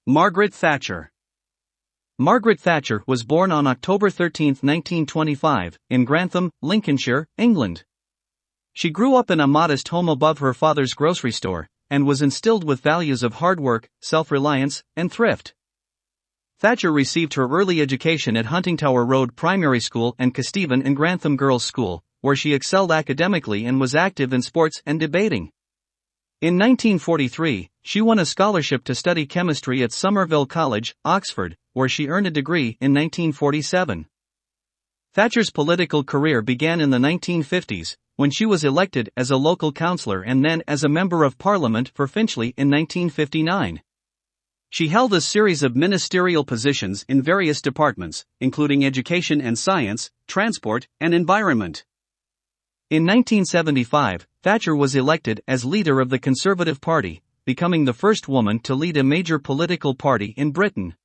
Margaret Thatcher. Margaret Thatcher was born on October 13, 1925, in Grantham, Lincolnshire, England. She grew up in a modest home above her father's grocery store, and was instilled with values of hard work, self-reliance, and thrift. Thatcher received her early education at Huntingtower Road Primary School and Kesteven and Grantham Girls' School, where she excelled academically and was active in sports and debating. In 1943, she won a scholarship to study chemistry at Somerville College, Oxford, where she earned a degree in 1947. Thatcher's political career began in the 1950s, when she was elected as a local councillor and then as a Member of Parliament for Finchley in 1959. She held a series of ministerial positions in various departments, including education and science, transport, and environment. In 1975, Thatcher was elected as leader of the Conservative Party, becoming the first woman to lead a major political party in Britain.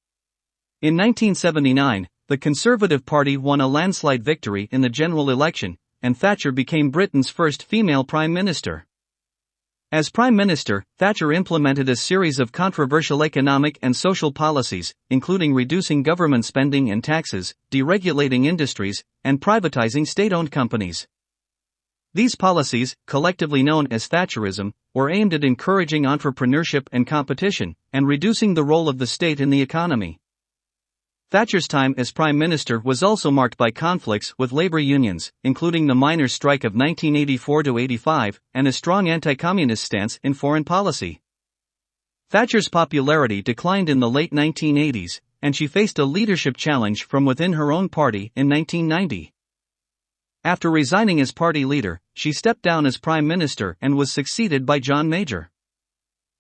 In 1979, the Conservative Party won a landslide victory in the general election, and Thatcher became Britain's first female Prime Minister. As Prime Minister, Thatcher implemented a series of controversial economic and social policies, including reducing government spending and taxes, deregulating industries, and privatizing state-owned companies. These policies, collectively known as Thatcherism, were aimed at encouraging entrepreneurship and competition, and reducing the role of the state in the economy. Thatcher's time as Prime Minister was also marked by conflicts with labor unions, including the miners' strike of 1984-85, and a strong anti-communist stance in foreign policy. Thatcher's popularity declined in the late 1980s, and she faced a leadership challenge from within her own party in 1990. After resigning as party leader, she stepped down as Prime Minister and was succeeded by John Major.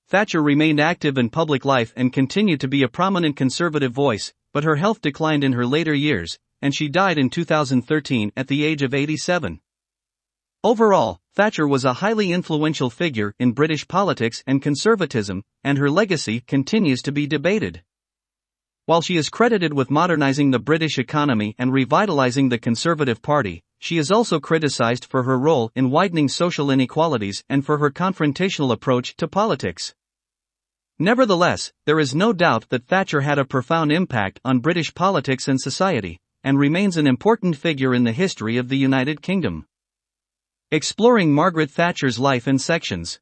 Thatcher remained active in public life and continued to be a prominent Conservative voice, but her health declined in her later years, and she died in 2013 at the age of 87. Overall, Thatcher was a highly influential figure in British politics and conservatism, and her legacy continues to be debated. While she is credited with modernizing the British economy and revitalizing the Conservative Party, she is also criticized for her role in widening social inequalities and for her confrontational approach to politics. Nevertheless, there is no doubt that Thatcher had a profound impact on British politics and society, and remains an important figure in the history of the United Kingdom. Exploring Margaret Thatcher's life in sections.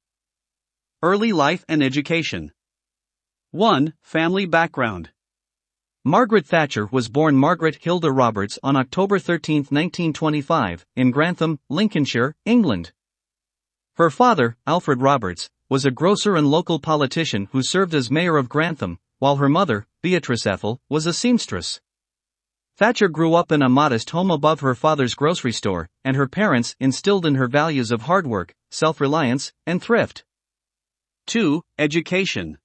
Early life and education. 1. Family background. Margaret Thatcher was born Margaret Hilda Roberts on October 13, 1925, in Grantham, Lincolnshire, England. Her father, Alfred Roberts, was a grocer and local politician who served as mayor of Grantham, while her mother, Beatrice Ethel, was a seamstress. Thatcher grew up in a modest home above her father's grocery store, and her parents instilled in her values of hard work, self-reliance, and thrift. 2. Education.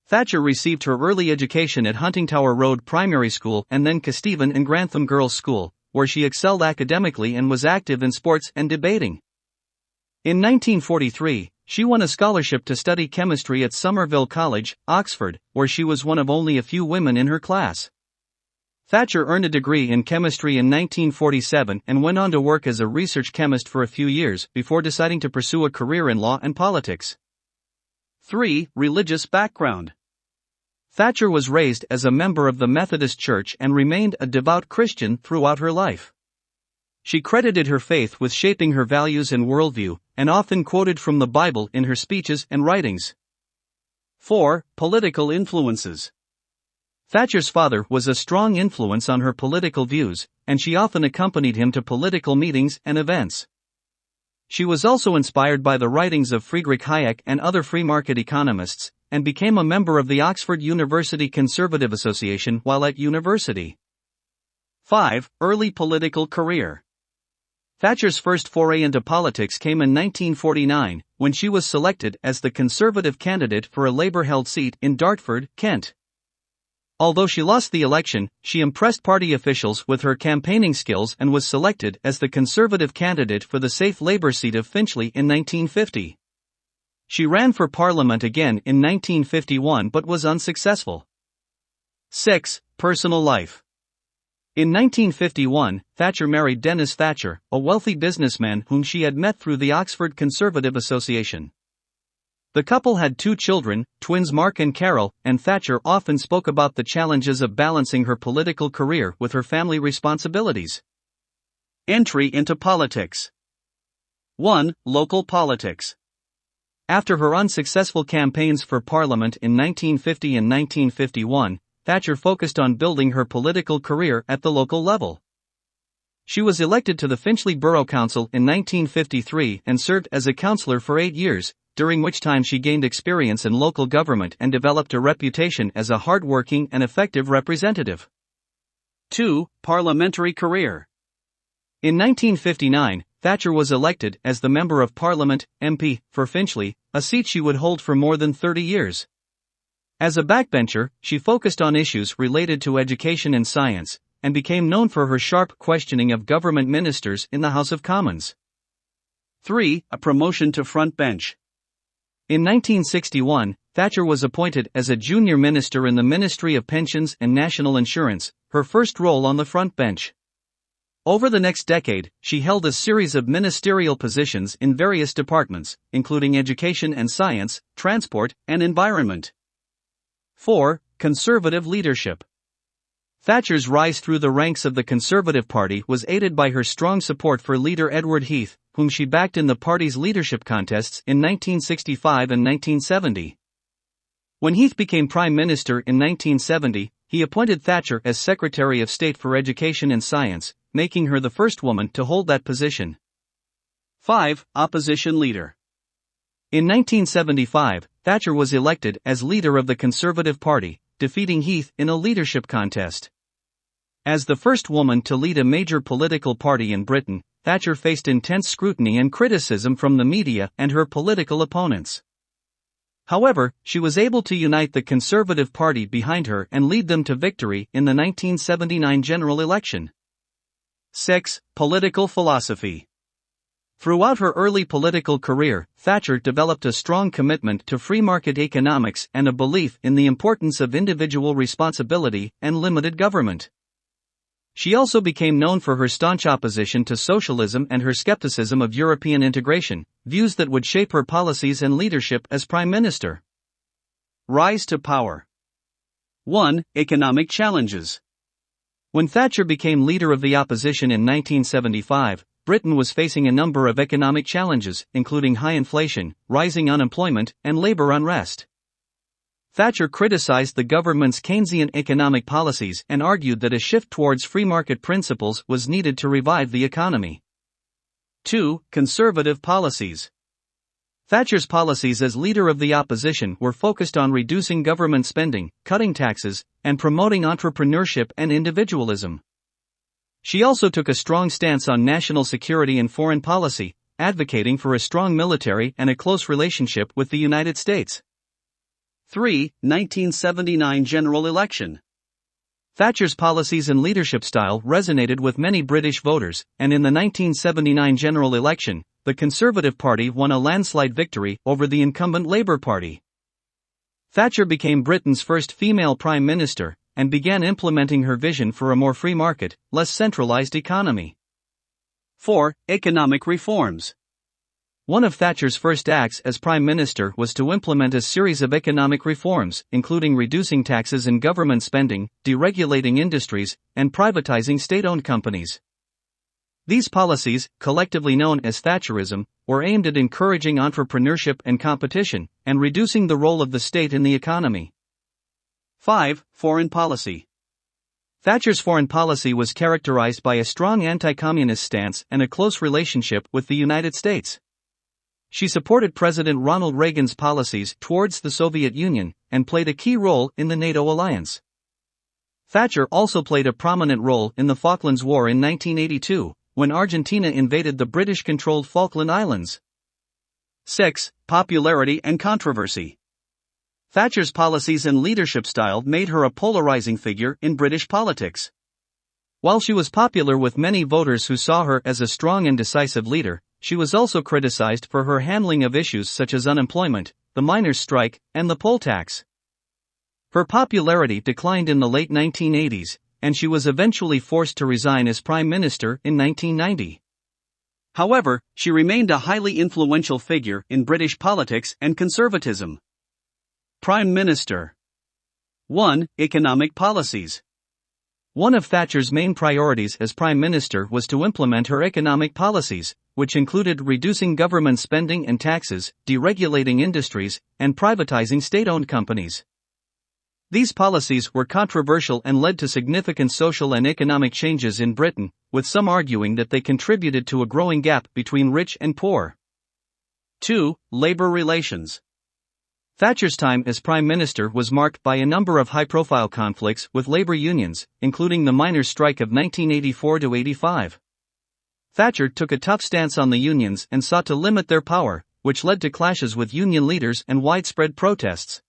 Thatcher received her early education at Huntingtower Road Primary School and then Kesteven and Grantham Girls' School, where she excelled academically and was active in sports and debating. In 1943, she won a scholarship to study chemistry at Somerville College, Oxford, where she was one of only a few women in her class. Thatcher earned a degree in chemistry in 1947 and went on to work as a research chemist for a few years before deciding to pursue a career in law and politics. 3. Religious background. Thatcher was raised as a member of the Methodist Church and remained a devout Christian throughout her life. She credited her faith with shaping her values and worldview, and often quoted from the Bible in her speeches and writings. 4. Political influences. Thatcher's father was a strong influence on her political views, and she often accompanied him to political meetings and events. She was also inspired by the writings of Friedrich Hayek and other free market economists, and became a member of the Oxford University Conservative Association while at university. 5. Early political career. Thatcher's first foray into politics came in 1949, when she was selected as the Conservative candidate for a Labour-held seat in Dartford, Kent. Although she lost the election, she impressed party officials with her campaigning skills and was selected as the Conservative candidate for the safe Labour seat of Finchley in 1950. She ran for Parliament again in 1951 but was unsuccessful. 6. Personal life. In 1951, Thatcher married Dennis Thatcher, a wealthy businessman whom she had met through the Oxford Conservative Association. The couple had 2 children, twins Mark and Carol, and Thatcher often spoke about the challenges of balancing her political career with her family responsibilities. Entry into politics. 1. Local politics. After her unsuccessful campaigns for Parliament in 1950 and 1951, Thatcher focused on building her political career at the local level. She was elected to the Finchley Borough Council in 1953 and served as a councillor for 8 years, during which time she gained experience in local government and developed a reputation as a hard-working and effective representative. 2. Parliamentary career. In 1959, Thatcher was elected as the Member of Parliament, MP, for Finchley, a seat she would hold for more than 30 years. As a backbencher, she focused on issues related to education and science, and became known for her sharp questioning of government ministers in the House of Commons. 3. A promotion to front bench. In 1961, Thatcher was appointed as a junior minister in the Ministry of Pensions and National Insurance, her first role on the front bench. Over the next decade, she held a series of ministerial positions in various departments, including education and science, transport, and environment. 4. Conservative leadership. Thatcher's rise through the ranks of the Conservative Party was aided by her strong support for leader Edward Heath, whom she backed in the party's leadership contests in 1965 and 1970. When Heath became Prime Minister in 1970, he appointed Thatcher as Secretary of State for Education and Science, making her the first woman to hold that position. 5. Opposition leader. In 1975, Thatcher was elected as leader of the Conservative Party, defeating Heath in a leadership contest. As the first woman to lead a major political party in Britain, Thatcher faced intense scrutiny and criticism from the media and her political opponents. However, she was able to unite the Conservative Party behind her and lead them to victory in the 1979 general election. 6. Political philosophy. Throughout her early political career, Thatcher developed a strong commitment to free market economics and a belief in the importance of individual responsibility and limited government. She also became known for her staunch opposition to socialism and her skepticism of European integration, views that would shape her policies and leadership as Prime Minister. Rise to power. 1. Economic challenges. When Thatcher became leader of the opposition in 1975, Britain was facing a number of economic challenges, including high inflation, rising unemployment, and labor unrest. Thatcher criticized the government's Keynesian economic policies and argued that a shift towards free market principles was needed to revive the economy. 2. Conservative policies. Thatcher's policies as leader of the opposition were focused on reducing government spending, cutting taxes, and promoting entrepreneurship and individualism. She also took a strong stance on national security and foreign policy, advocating for a strong military and a close relationship with the United States. 3. 1979 general election. Thatcher's policies and leadership style resonated with many British voters, and in the 1979 general election, the Conservative Party won a landslide victory over the incumbent Labour Party. Thatcher became Britain's first female Prime Minister, and began implementing her vision for a more free market, less centralized economy. 4. Economic reforms. One of Thatcher's first acts as Prime Minister was to implement a series of economic reforms, including reducing taxes and government spending, deregulating industries, and privatizing state-owned companies. These policies, collectively known as Thatcherism, were aimed at encouraging entrepreneurship and competition, and reducing the role of the state in the economy. 5. Foreign policy. Thatcher's foreign policy was characterized by a strong anti-communist stance and a close relationship with the United States. She supported President Ronald Reagan's policies towards the Soviet Union, and played a key role in the NATO alliance. Thatcher also played a prominent role in the Falklands War in 1982, when Argentina invaded the British-controlled Falkland Islands. 6. Popularity and controversy. Thatcher's policies and leadership style made her a polarizing figure in British politics. While she was popular with many voters who saw her as a strong and decisive leader, she was also criticized for her handling of issues such as unemployment, the miners' strike, and the poll tax. Her popularity declined in the late 1980s, and she was eventually forced to resign as Prime Minister in 1990. However, she remained a highly influential figure in British politics and conservatism. Prime Minister. 1. Economic policies. One of Thatcher's main priorities as Prime Minister was to implement her economic policies, which included reducing government spending and taxes, deregulating industries, and privatizing state-owned companies. These policies were controversial and led to significant social and economic changes in Britain, with some arguing that they contributed to a growing gap between rich and poor. 2. Labor relations. Thatcher's time as Prime Minister was marked by a number of high-profile conflicts with labor unions, including the miners' strike of 1984-85. Thatcher took a tough stance on the unions and sought to limit their power, which led to clashes with union leaders and widespread protests.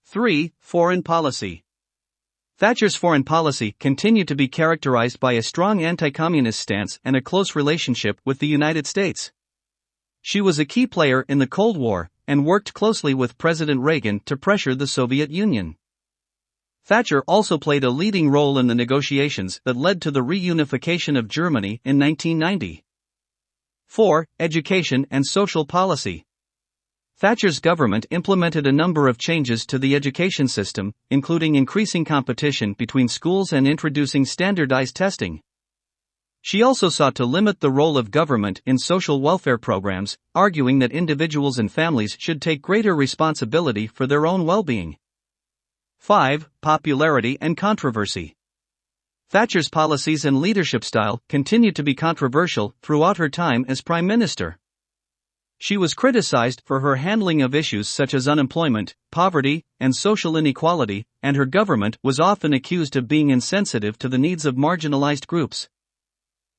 3. Foreign policy. Thatcher's foreign policy continued to be characterized by a strong anti-communist stance and a close relationship with the United States. She was a key player in the Cold War, and worked closely with President Reagan to pressure the Soviet Union. Thatcher also played a leading role in the negotiations that led to the reunification of Germany in 1990. 4. Education and social policy. Thatcher's government implemented a number of changes to the education system, including increasing competition between schools and introducing standardized testing. She also sought to limit the role of government in social welfare programs, arguing that individuals and families should take greater responsibility for their own well-being. 5. Popularity and controversy. Thatcher's policies and leadership style continued to be controversial throughout her time as Prime Minister. She was criticized for her handling of issues such as unemployment, poverty, and social inequality, and her government was often accused of being insensitive to the needs of marginalized groups.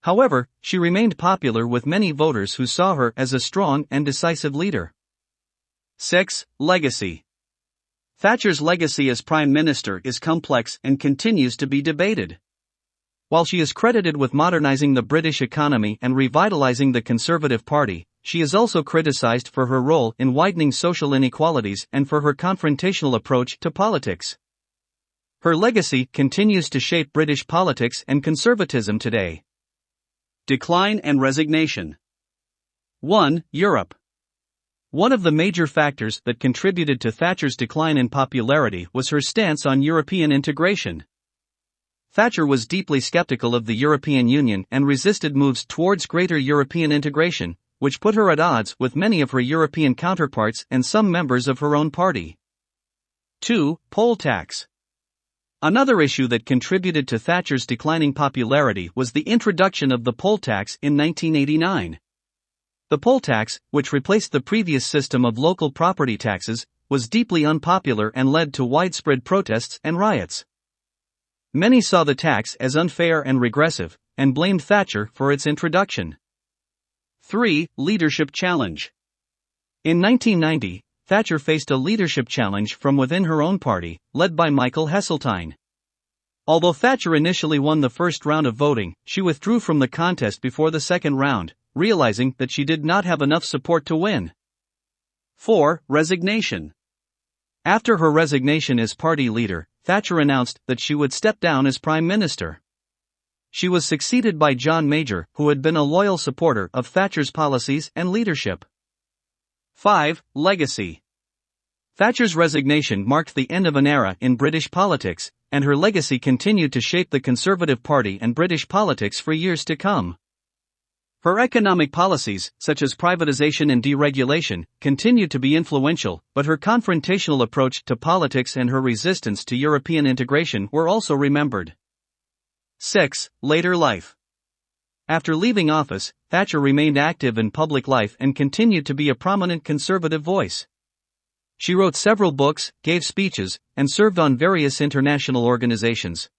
However, she remained popular with many voters who saw her as a strong and decisive leader. 6. Legacy. Thatcher's legacy as Prime Minister is complex and continues to be debated. While she is credited with modernizing the British economy and revitalizing the Conservative Party, she is also criticized for her role in widening social inequalities and for her confrontational approach to politics. Her legacy continues to shape British politics and conservatism today. Decline and resignation. 1. Europe. One of the major factors that contributed to Thatcher's decline in popularity was her stance on European integration. Thatcher was deeply skeptical of the European Union and resisted moves towards greater European integration, which put her at odds with many of her European counterparts and some members of her own party. 2. Poll tax. Another issue that contributed to Thatcher's declining popularity was the introduction of the poll tax in 1989. The poll tax, which replaced the previous system of local property taxes, was deeply unpopular and led to widespread protests and riots. Many saw the tax as unfair and regressive, and blamed Thatcher for its introduction. 3. Leadership challenge. In 1990, Thatcher faced a leadership challenge from within her own party, led by Michael Heseltine. Although Thatcher initially won the first round of voting, she withdrew from the contest before the second round, realizing that she did not have enough support to win. 4. Resignation. After her resignation as party leader, Thatcher announced that she would step down as Prime Minister. She was succeeded by John Major, who had been a loyal supporter of Thatcher's policies and leadership. 5. Legacy. Thatcher's resignation marked the end of an era in British politics, and her legacy continued to shape the Conservative Party and British politics for years to come. Her economic policies, such as privatization and deregulation, continued to be influential, but her confrontational approach to politics and her resistance to European integration were also remembered. 6. Later life. After leaving office, Thatcher remained active in public life and continued to be a prominent conservative voice. She wrote several books, gave speeches, and served on various international organizations.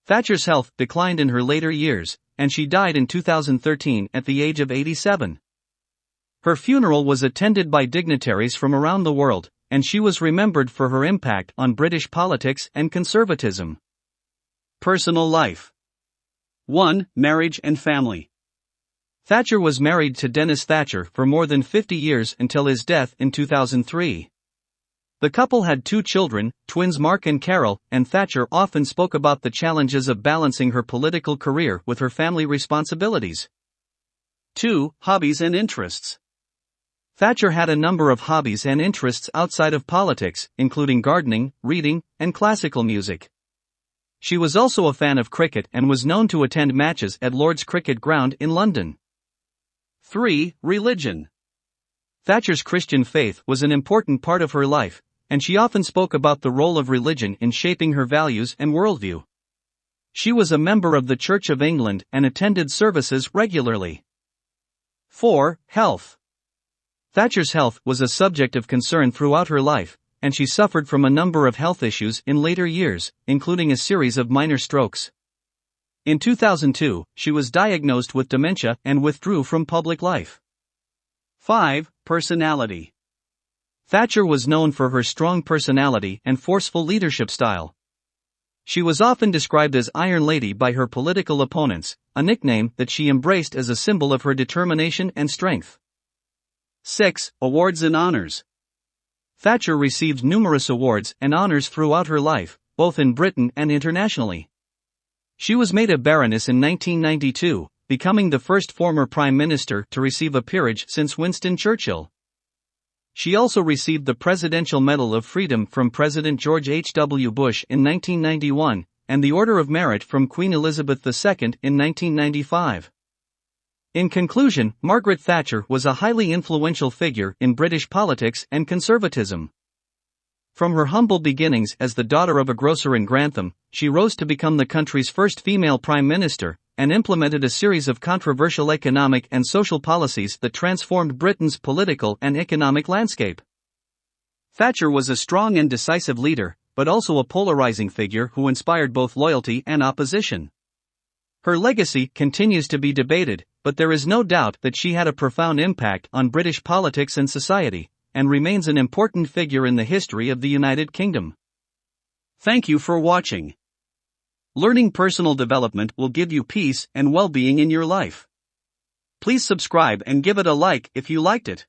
Thatcher's health declined in her later years, and she died in 2013 at the age of 87. Her funeral was attended by dignitaries from around the world, and she was remembered for her impact on British politics and conservatism. Personal life. 1. Marriage and family. Thatcher was married to Dennis Thatcher for more than 50 years until his death in 2003. The couple had 2 children, twins Mark and Carol, and Thatcher often spoke about the challenges of balancing her political career with her family responsibilities. 2. Hobbies and interests. Thatcher had a number of hobbies and interests outside of politics, including gardening, reading, and classical music. She was also a fan of cricket and was known to attend matches at Lord's Cricket Ground in London. 3. Religion. Thatcher's Christian faith was an important part of her life, and she often spoke about the role of religion in shaping her values and worldview. She was a member of the Church of England and attended services regularly. 4. Health. Thatcher's health was a subject of concern throughout her life, and she suffered from a number of health issues in later years, including a series of minor strokes. In 2002, she was diagnosed with dementia and withdrew from public life. 5. Personality. Thatcher was known for her strong personality and forceful leadership style. She was often described as Iron Lady by her political opponents, a nickname that she embraced as a symbol of her determination and strength. 6. Awards and honors. Thatcher received numerous awards and honors throughout her life, both in Britain and internationally. She was made a baroness in 1992, becoming the first former prime minister to receive a peerage since Winston Churchill. She also received the Presidential Medal of Freedom from President George H.W. Bush in 1991, and the Order of Merit from Queen Elizabeth II in 1995. In conclusion, Margaret Thatcher was a highly influential figure in British politics and conservatism. From her humble beginnings as the daughter of a grocer in Grantham, she rose to become the country's first female prime minister, and implemented a series of controversial economic and social policies that transformed Britain's political and economic landscape. Thatcher was a strong and decisive leader, but also a polarizing figure who inspired both loyalty and opposition. Her legacy continues to be debated, but there is no doubt that she had a profound impact on British politics and society, and remains an important figure in the history of the United Kingdom. Thank you for watching. Learning personal development will give you peace and well-being in your life. Please subscribe and give it a like if you liked it.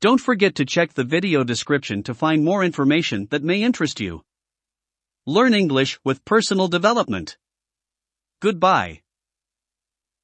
Don't forget to check the video description to find more information that may interest you. Learn English with personal development. Goodbye.